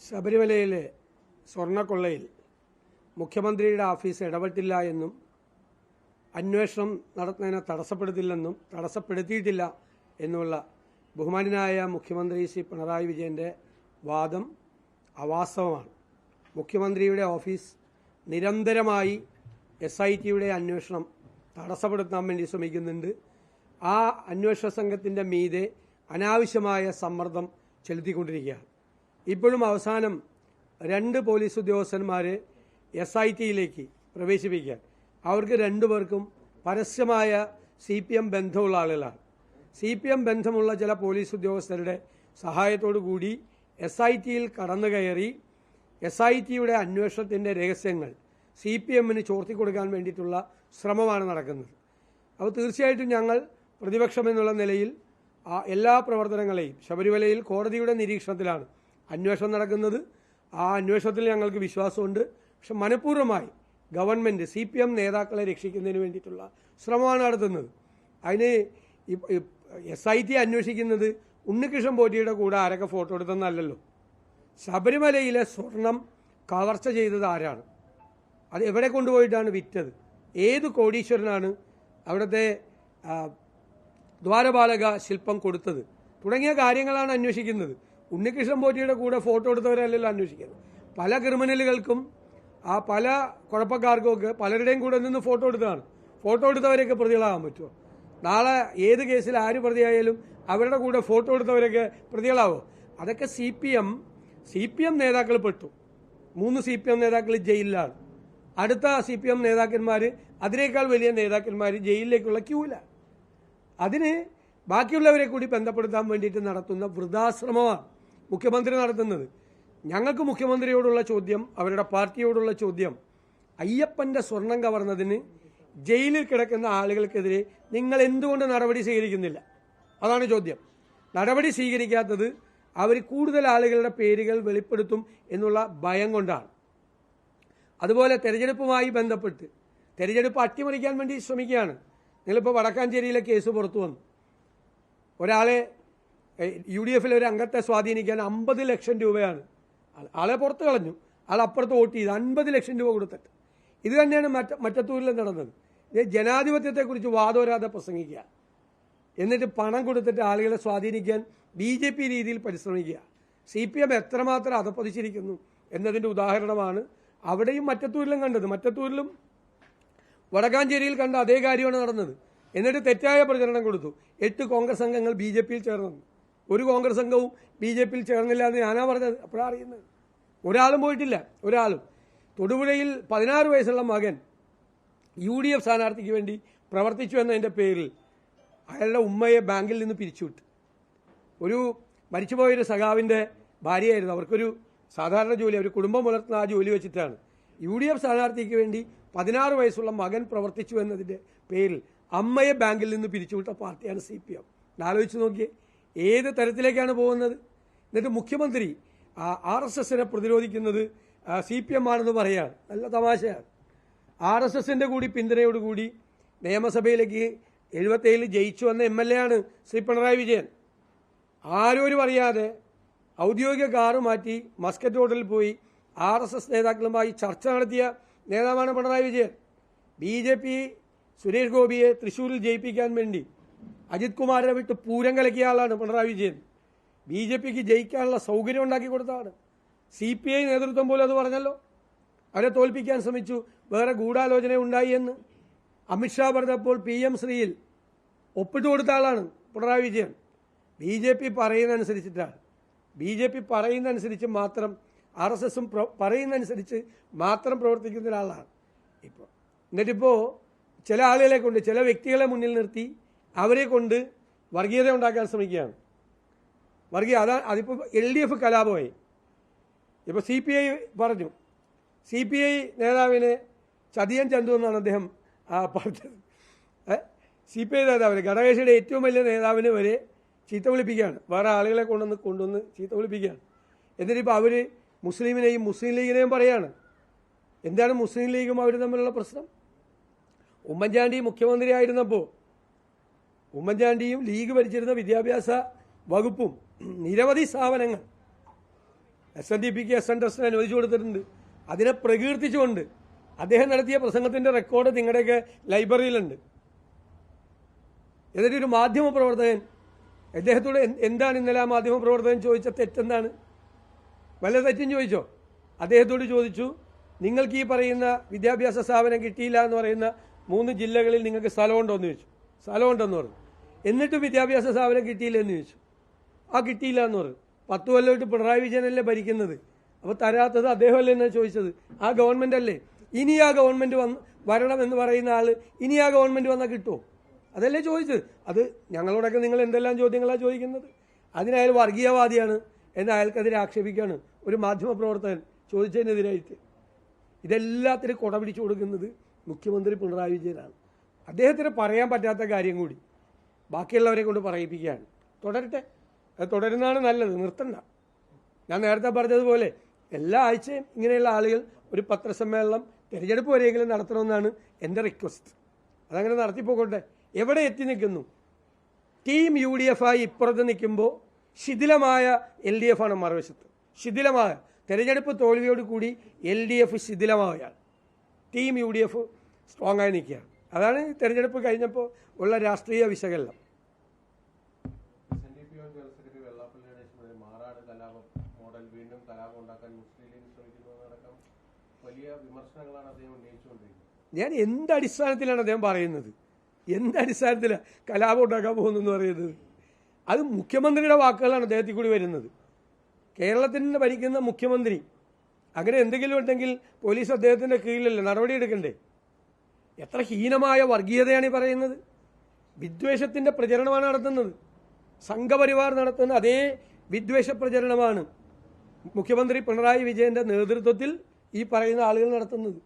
ശബരിമലയിലെ സ്വർണ്ണക്കൊള്ളയിൽ മുഖ്യമന്ത്രിയുടെ ഓഫീസ് ഇടപെട്ടില്ല എന്നും അന്വേഷണം നടത്തുന്നതിനെ തടസ്സപ്പെടുത്തിയിട്ടില്ല എന്നുള്ള ബഹുമാന്യനായ മുഖ്യമന്ത്രി ശ്രീ പിണറായി വിജയൻ്റെ വാദം അവാസ്തവമാണ്. മുഖ്യമന്ത്രിയുടെ ഓഫീസ് നിരന്തരമായി SITയുടെ അന്വേഷണം തടസ്സപ്പെടുത്താൻ വേണ്ടി ശ്രമിക്കുന്നുണ്ട്. ആ അന്വേഷണ സംഘത്തിൻ്റെ മീതെ അനാവശ്യമായ സമ്മർദ്ദം ചെലുത്തിക്കൊണ്ടിരിക്കുകയാണ്. ഇപ്പോഴും അവസാനം 2 പോലീസ് ഉദ്യോഗസ്ഥന്മാരെ SITയിലേക്ക് പ്രവേശിപ്പിക്കാൻ അവർക്ക് 2 പേർക്കും പരസ്യമായ CPM ബന്ധമുള്ള ആളുകളാണ്. CPM ബന്ധമുള്ള ചില പോലീസ് ഉദ്യോഗസ്ഥരുടെ സഹായത്തോടു കൂടി SITയിൽ കടന്നു കയറി SITയുടെ അന്വേഷണത്തിൻ്റെ രഹസ്യങ്ങൾ CPMന് ചോർത്തിക്കൊടുക്കാൻ വേണ്ടിയിട്ടുള്ള ശ്രമമാണ് നടക്കുന്നത്. അപ്പോൾ തീർച്ചയായിട്ടും ഞങ്ങൾ പ്രതിപക്ഷം എന്നുള്ള നിലയിൽ എല്ലാ പ്രവർത്തനങ്ങളെയും ശബരിമലയിൽ കോടതിയുടെ നിരീക്ഷണത്തിലാണ് അന്വേഷണം നടക്കുന്നത്. ആ അന്വേഷണത്തിൽ ഞങ്ങൾക്ക് വിശ്വാസമുണ്ട്. പക്ഷെ മനഃപൂർവ്വമായി ഗവൺമെൻറ് CPM നേതാക്കളെ രക്ഷിക്കുന്നതിന് വേണ്ടിയിട്ടുള്ള ശ്രമമാണ് നടത്തുന്നത്. അതിന് SIT അന്വേഷിക്കുന്നത് ഉണ്ണികൃഷ്ണൻ പോറ്റിയുടെ കൂടെ ആരൊക്കെ ഫോട്ടോ എടുത്തെന്നല്ലല്ലോ. ശബരിമലയിലെ സ്വർണം കവർച്ച ചെയ്തത് ആരാണ്, അത് എവിടെ കൊണ്ടുപോയിട്ടാണ് വിറ്റത്, ഏത് കോടീശ്വരനാണ് അവിടുത്തെ ദ്വാരപാലക ശില്പം കൊടുത്തത് തുടങ്ങിയ കാര്യങ്ങളാണ് അന്വേഷിക്കുന്നത്. ഉണ്ണികൃഷ്ണൻ പോറ്റിയുടെ കൂടെ ഫോട്ടോ എടുത്തവരല്ലല്ലോ അന്വേഷിക്കുന്നത്. പല ക്രിമിനലുകൾക്കും പല കുഴപ്പക്കാർക്കുമൊക്കെ പലരുടെയും കൂടെ നിന്ന് ഫോട്ടോ എടുത്തതാണ്. ഫോട്ടോ എടുത്തവരൊക്കെ പ്രതികളാകാൻ പറ്റുമോ? നാളെ ഏത് കേസിൽ ആര് പ്രതിയായാലും അവരുടെ കൂടെ ഫോട്ടോ എടുത്തവരൊക്കെ പ്രതികളാവോ? അതൊക്കെ CPM നേതാക്കൾ പെട്ടു. 3 CPM നേതാക്കൾ ജയിലിലാണ്. അടുത്ത CPM നേതാക്കന്മാർ, അതിനേക്കാൾ വലിയ നേതാക്കന്മാർ ജയിലിലേക്കുള്ള ക്യൂവിലാണ്. അതിന് ബാക്കിയുള്ളവരെ കൂടി ബന്ധപ്പെടുത്താൻ വേണ്ടിയിട്ട് നടത്തുന്ന വൃഥാശ്രമമാണ് മുഖ്യമന്ത്രി നടത്തുന്നത്. ഞങ്ങൾക്ക് മുഖ്യമന്ത്രിയോടുള്ള ചോദ്യം, അവരുടെ പാർട്ടിയോടുള്ള ചോദ്യം, അയ്യപ്പൻ്റെ സ്വർണം കവർന്നതിന് ജയിലിൽ കിടക്കുന്ന ആളുകൾക്കെതിരെ നിങ്ങൾ എന്തുകൊണ്ട് നടപടി സ്വീകരിക്കുന്നില്ല? അതാണ് ചോദ്യം. നടപടി സ്വീകരിക്കാത്തത് അവർ കൂടുതൽ ആളുകളുടെ പേരുകൾ വെളിപ്പെടുത്തും എന്നുള്ള ഭയം കൊണ്ടാണ്. അതുപോലെ തെരഞ്ഞെടുപ്പുമായി ബന്ധപ്പെട്ട് തെരഞ്ഞെടുപ്പ് അട്ടിമറിക്കാൻ വേണ്ടി ശ്രമിക്കുകയാണ്. നിങ്ങളിപ്പോൾ വടക്കാഞ്ചേരിയിലെ കേസ് പുറത്തു വന്നു. ഒരാളെ UDFിലെ ഒരു അംഗത്തെ സ്വാധീനിക്കാൻ 50 ലക്ഷം രൂപയാണ് ആളെ പുറത്ത് കളഞ്ഞു. ആൾ അപ്പുറത്ത് വോട്ട് ചെയ്ത് 50 ലക്ഷം രൂപ കൊടുത്തിട്ട്. ഇത് തന്നെയാണ് മറ്റത്തൂരിൽ നടന്നത്. ജനാധിപത്യത്തെക്കുറിച്ച് വാദോരാതെ പ്രസംഗിക്കുക, എന്നിട്ട് പണം കൊടുത്തിട്ട് ആളുകളെ സ്വാധീനിക്കാൻ BJP രീതിയിൽ പരിശ്രമിക്കുക. CPM എത്രമാത്രം അധപ്പതിച്ചിരിക്കുന്നു എന്നതിൻ്റെ ഉദാഹരണമാണ് അവിടെയും മറ്റത്തൂരിലും കണ്ടത്. മറ്റത്തൂരിലും വടക്കാഞ്ചേരിയിൽ കണ്ട അതേ കാര്യമാണ് നടന്നത്. എന്നിട്ട് തെറ്റായ പ്രചരണം കൊടുത്തു. 8 കോൺഗ്രസ് അംഗങ്ങൾ BJPയിൽ ചേർന്നു. ഒരു കോൺഗ്രസ് അംഗവും BJPയിൽ ചേർന്നില്ല എന്ന് ഞാനാ പറഞ്ഞത്. അപ്പോഴാണ് അറിയുന്നത്. ഒരാളും പോയിട്ടില്ല. ഒരാളും. തൊടുപുഴയിൽ 16 വയസ്സുള്ള മകൻ UDF സ്ഥാനാർത്ഥിക്ക് വേണ്ടി പ്രവർത്തിച്ചു എന്നതിൻ്റെ പേരിൽ അയാളുടെ ഉമ്മയെ ബാങ്കിൽ നിന്ന് പിരിച്ചുവിട്ടു. ഒരു മരിച്ചുപോയൊരു സഖാവിൻ്റെ ഭാര്യയായിരുന്നു. അവർക്കൊരു സാധാരണ ജോലി, അവർ കുടുംബം പുലർത്തുന്ന ആ ജോലി വെച്ചിട്ടാണ് UDF സ്ഥാനാർത്ഥിക്ക് വേണ്ടി 16 വയസ്സുള്ള മകൻ പ്രവർത്തിച്ചു എന്നതിൻ്റെ പേരിൽ അമ്മയെ ബാങ്കിൽ നിന്ന് പിരിച്ചുവിട്ട പാർട്ടിയാണ് CPM. ആലോചിച്ച് നോക്കിയേ ഏത് തരത്തിലേക്കാണ് പോകുന്നത്. എന്നിട്ട് മുഖ്യമന്ത്രി RSSനെ പ്രതിരോധിക്കുന്നത് CPM ആണെന്ന് പറയുകയാണ്. നല്ല തമാശയാണ്. RSSൻ്റെ കൂടി പിന്തുണയോടുകൂടി നിയമസഭയിലേക്ക് 77 ജയിച്ചു വന്ന MLA ആണ് ശ്രീ പിണറായി വിജയൻ. ആരോരും അറിയാതെ ഔദ്യോഗിക കാറ് മാറ്റി മസ്കറ്റ് ഹോട്ടലിൽ പോയി RSS നേതാക്കളുമായി ചർച്ച നടത്തിയ നേതാവാണ് പിണറായി വിജയൻ. BJP സുരേഷ് ഗോപിയെ തൃശ്ശൂരിൽ ജയിപ്പിക്കാൻ വേണ്ടി അജിത് കുമാറിനെ വിട്ട് പൂരം കലക്കിയ ആളാണ് പിണറായി വിജയൻ. BJPക്ക് ജയിക്കാനുള്ള സൗകര്യം ഉണ്ടാക്കി കൊടുത്തതാണ്. CPI നേതൃത്വം പോലും അത് പറഞ്ഞല്ലോ. അവരെ തോൽപ്പിക്കാൻ ശ്രമിച്ചു, വേറെ ഗൂഢാലോചന ഉണ്ടായി എന്ന് അമിത്ഷാ പറഞ്ഞപ്പോൾ PM ശ്രീയിൽ ഒപ്പിട്ട് കൊടുത്ത ആളാണ് പിണറായി വിജയൻ. BJP പറയുന്നതനുസരിച്ചിട്ടാണ്. BJP പറയുന്നതനുസരിച്ച് മാത്രം, RSSും പറയുന്നതനുസരിച്ച് മാത്രം പ്രവർത്തിക്കുന്ന ഒരാളാണ് ഇപ്പോൾ. എന്നിട്ടിപ്പോൾ ചില ആളുകളെ കൊണ്ട്, ചില വ്യക്തികളെ മുന്നിൽ നിർത്തി അവരെ കൊണ്ട് വർഗീയത ഉണ്ടാക്കാൻ ശ്രമിക്കുകയാണ്. അതിപ്പോൾ LDF കലാപമായി. ഇപ്പോൾ CPI പറഞ്ഞു. CPI നേതാവിനെ ചതിയൻ ചന്തു എന്നാണ് അദ്ദേഹം പറഞ്ഞത്. CPI നേതാവിനെ, ഘടകകക്ഷിയുടെ ഏറ്റവും വലിയ നേതാവിനെ വരെ ചീത്ത വിളിപ്പിക്കുകയാണ്. വേറെ ആളുകളെ കൊണ്ടുവന്ന് ചീത്ത വിളിപ്പിക്കുകയാണ്. എന്നിട്ടിപ്പോൾ അവർ മുസ്ലിമിനെയും മുസ്ലിം ലീഗിനെയും പറയുകയാണ്. എന്താണ് മുസ്ലിം ലീഗും അവർ തമ്മിലുള്ള പ്രശ്നം? ഉമ്മൻചാണ്ടി മുഖ്യമന്ത്രി ആയിരുന്നപ്പോൾ ഉമ്മൻചാണ്ടിയും ലീഗ് ഭരിച്ചിരുന്ന വിദ്യാഭ്യാസ വകുപ്പും നിരവധി സ്ഥാപനങ്ങൾ SNDPക്ക് SN ടെസ്റ്റിന് അനുവദിച്ചു കൊടുത്തിട്ടുണ്ട്. അതിനെ പ്രകീർത്തിച്ചുകൊണ്ട് അദ്ദേഹം നടത്തിയ പ്രസംഗത്തിൻ്റെ റെക്കോർഡ് നിങ്ങളുടെയൊക്കെ ലൈബ്രറിയിലുണ്ട്. എന്നിട്ട് ഒരു മാധ്യമപ്രവർത്തകൻ അദ്ദേഹത്തോട് എന്താണ് ഇന്നലെ ആ മാധ്യമപ്രവർത്തകൻ ചോദിച്ച തെറ്റെന്താണ്? വല്ല തെറ്റും ചോദിച്ചോ? അദ്ദേഹത്തോട് ചോദിച്ചു, നിങ്ങൾക്ക് ഈ പറയുന്ന വിദ്യാഭ്യാസ സ്ഥാപനം കിട്ടിയില്ല എന്ന് പറയുന്ന 3 ജില്ലകളിൽ നിങ്ങൾക്ക് സ്ഥലമുണ്ടോ എന്ന് ചോദിച്ചു. സ്ഥലമുണ്ടെന്ന് പറഞ്ഞു. എന്നിട്ടും വിദ്യാഭ്യാസ സ്ഥാപനം കിട്ടിയില്ലെന്ന് ചോദിച്ചു. കിട്ടിയില്ല എന്ന് പറഞ്ഞു. 10 കൊല്ലമായിട്ട് പിണറായി വിജയനല്ലേ ഭരിക്കുന്നത്. അപ്പോൾ തരാത്തത് അദ്ദേഹമല്ലേ എന്നാണ് ചോദിച്ചത്. ആ ഗവൺമെൻറ് അല്ലേ. ഇനി ആ ഗവൺമെൻറ് വരണം എന്ന് പറയുന്ന ആൾ ഇനി ആ ഗവൺമെൻറ് വന്നാൽ കിട്ടുമോ? അതല്ലേ ചോദിച്ചത്. അത് ഞങ്ങളോടൊക്കെ നിങ്ങൾ എന്തെല്ലാം ചോദ്യങ്ങളാണ് ചോദിക്കുന്നത്. അതിനയാൾ വർഗീയവാദിയാണ് എന്ന് അയാൾക്കെതിരെ ആക്ഷേപിക്കുകയാണ് ഒരു മാധ്യമപ്രവർത്തകൻ ചോദിച്ചതിനെതിരായിട്ട്. ഇതെല്ലാത്തിനും കൊട പിടിച്ചു കൊടുക്കുന്നത് മുഖ്യമന്ത്രി പിണറായി വിജയനാണ്. അദ്ദേഹത്തിന് പറയാൻ പറ്റാത്ത കാര്യം കൂടി ബാക്കിയുള്ളവരെ കൊണ്ട് പറയിപ്പിക്കുകയാണ്. തുടരട്ടെ, അത് തുടരുന്നതാണ് നല്ലത്, നിർത്തണ്ട. ഞാൻ നേരത്തെ പറഞ്ഞതുപോലെ എല്ലാ ആഴ്ചയും ഇങ്ങനെയുള്ള ആളുകൾ ഒരു പത്രസമ്മേളനം തിരഞ്ഞെടുപ്പ് വരെയെങ്കിലും നടത്തണമെന്നാണ് എൻ്റെ റിക്വസ്റ്റ്. അതങ്ങനെ നടത്തിപ്പോകട്ടെ. എവിടെ എത്തി നിൽക്കുന്നു? ടീം UDF ആയി ഇപ്പുറത്ത് നിൽക്കുമ്പോൾ ശിഥിലമായ LDF ആണ് മറുവശത്ത്. ശിഥിലമായ തെരഞ്ഞെടുപ്പ് തോൽവിയോട് കൂടി LDF ശിഥിലമാവുകയാണ്. ടീം UDF സ്ട്രോങ് ആയി നിൽക്കുകയാണ്. അതാണ് തെരഞ്ഞെടുപ്പ് കഴിഞ്ഞപ്പോൾ ഉള്ള രാഷ്ട്രീയ വിശകലനം. ഞാൻ എന്തടിസ്ഥാനത്തിലാണ് അദ്ദേഹം പറയുന്നത്? എന്തടിസ്ഥാനത്തിലാണ് കലാപം ഉണ്ടാക്കാൻ പോകുന്നതെന്ന് പറയുന്നത്? അത് മുഖ്യമന്ത്രിയുടെ വാക്കുകളാണ് അദ്ദേഹത്തിൽ കൂടി വരുന്നത്. കേരളത്തിന് ഭരിക്കുന്ന മുഖ്യമന്ത്രി അങ്ങനെ എന്തെങ്കിലും ഉണ്ടെങ്കിൽ പോലീസ് അദ്ദേഹത്തിൻ്റെ കീഴിലല്ലേ നടപടിയെടുക്കണ്ടേ? എത്ര ഹീനമായ വർഗീയതയാണ് ഈ പറയുന്നത്. വിദ്വേഷത്തിൻ്റെ പ്രചരണമാണ് നടത്തുന്നത്. സംഘപരിവാർ നടത്തുന്ന അതേ വിദ്വേഷ പ്രചരണമാണ് മുഖ്യമന്ത്രി പിണറായി വിജയൻ്റെ നേതൃത്വത്തിൽ ഈ പറയുന്ന ആളുകൾ നടത്തുന്നത്.